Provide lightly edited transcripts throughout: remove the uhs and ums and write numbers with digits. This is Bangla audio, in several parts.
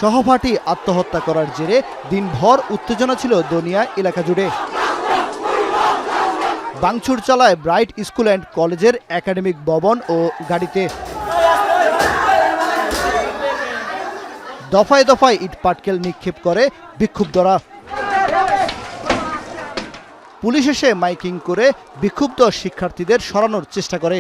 সহপাঠী আত্মহত্যা করার জেরে দিনভর উত্তেজনা ছিল দনিয়া এলাকা জুড়ে। ভাঙচুর চালায় ব্রাইট স্কুল অ্যান্ড কলেজের একাডেমিক ভবন ও গাড়িতে। দফায় দফায় ইট পাটকেল নিক্ষেপ করে বিক্ষুব্ধরা। পুলিশ এসে মাইকিং করে বিক্ষুব্ধ শিক্ষার্থীদের সরানোর চেষ্টা করে,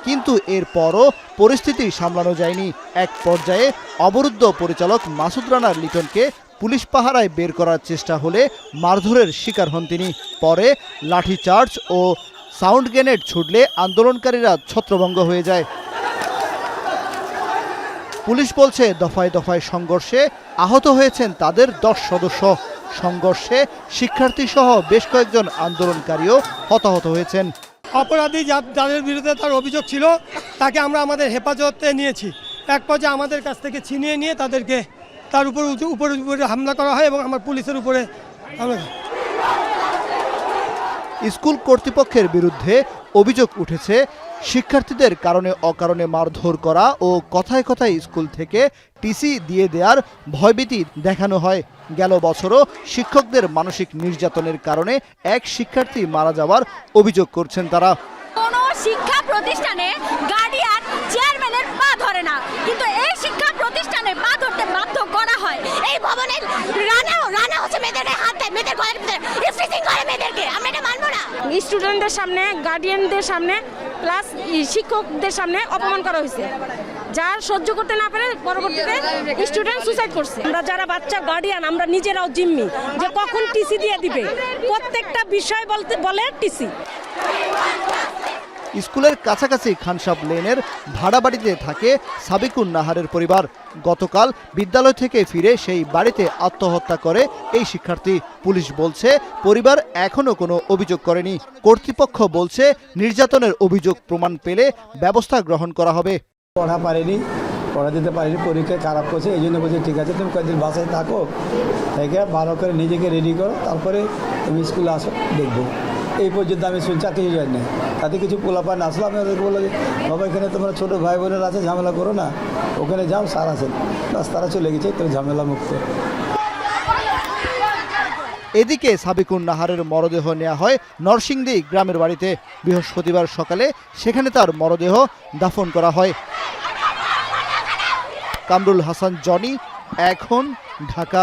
কিন্তু এরপরও পরিস্থিতি সামলানো যায়নি। এক পর্যায়ে অবরুদ্ধ পরিচালক মাসুদ রানার লিটনকে পুলিশ পাহারায় বের করার চেষ্টা হলে মারধরের শিকার হন তিনি। পরে লাঠিচার্জ ও সাউন্ড গ্রেনেড ছুড়লে আন্দোলনকারীরা ছত্রভঙ্গ হয়ে যায়। পুলিশ বলছে দফায় দফায় সংঘর্ষে আহত হয়েছেন তাদের 10 সদস্য। সংঘর্ষে শিক্ষার্থী সহ বেশ কয়েকজন আন্দোলনকারীও হতাহত হয়েছেন। অপরাধী যাদের বিরুদ্ধে তার অভিযোগ ছিল তাকে আমরা আমাদের হেফাজতে নিয়েছি। এক পর্যায়ে আমাদের কাছ থেকে ছিনিয়ে নিয়ে তাদেরকে তার উপরে হামলা করা হয় এবং আমার পুলিশের উপরে হামলা। স্কুল কর্তৃপক্ষের বিরুদ্ধে অভিযোগ উঠেছে শিক্ষার্থীদের কারণে অকারণে মারধর করা ও কথায় কথায় স্কুল থেকে টিসি দিয়ে দেওয়ার ভয়ভীতি দেখানো হয়। গেল বছরও শিক্ষকদের মানসিক নির্যাতনের কারণে এক শিক্ষার্থী মারা যাওয়ার অভিযোগ করছেন তারা। কোনো শিক্ষা প্রতিষ্ঠানে গার্ডিয়ান চেয়ারম্যানের পা ধরে না, কিন্তু এই শিক্ষা প্রতিষ্ঠানে পা ধরতে বাধ্য করা হয়। এই ভবনের রানা হচ্ছে মেয়েদের হাত দেয়, মেয়েদের গলার ভিতরে রিফ্রেজিং করে মেয়েদেরকে। আমরা এটা মানবো না। স্টুডেন্টদের সামনে, গার্ডিয়ানদের সামনে, প্লাস শিক্ষকদের সামনে অপমান করা হয়েছে, যা সহ্য করতে না পারে পরবর্তীতে স্টুডেন্ট সুসাইড করছে। আমরা যারা বাচ্চা গার্ডিয়ান, আমরা নিজেরাও জিম্মি যে কখন টিসি দিয়ে দিবে, প্রত্যেকটা বিষয় বলে টিসি। স্কুলের কাছাকাছি খানসাব লেনের ভাড়া বাড়িতে থাকে সাবিকুন নাহারের পরিবার। গতকাল বিদ্যালয় থেকে ফিরে সেই বাড়িতে আত্মহত্যা করে এই শিক্ষার্থী। পুলিশ বলছে পরিবার এখনো কোনো অভিযোগ করেনি। কর্তৃপক্ষ বলছে নির্যাতনের অভিযোগ প্রমাণ পেলে ব্যবস্থা গ্রহণ করা হবে। পড়া দিতে পারিনি, পরীক্ষায় খারাপ করছে, এই জন্য বলছে ঠিক আছে তুমি কয়েকদিন বাসায় থাকো, থেকে ভালো করে নিজেকে রেডি করো, তারপরে তুমি স্কুলে আসো, দেখবো। এই পর্যন্ত আমি শুনছি কিছু জানি না। তাতে কিছু পোলাপান আসলো, আমি ওদেরকে বললো যে বাবা এখানে তোমার ছোটো ভাই বোনের আছে, ঝামেলা করো না, ওখানে যাও, স্যার আছেন। বাস তারা চলে গেছে, তো ঝামেলা মুক্ত। এদিকে সাবিকুন নাহারের মরদেহ নেওয়া হয় নরসিংদী গ্রামের বাড়িতে। বৃহস্পতিবার সকালে সেখানে তার মরদেহ দাফন করা হয়। কামরুল হাসান, জনি, এখন, ঢাকা।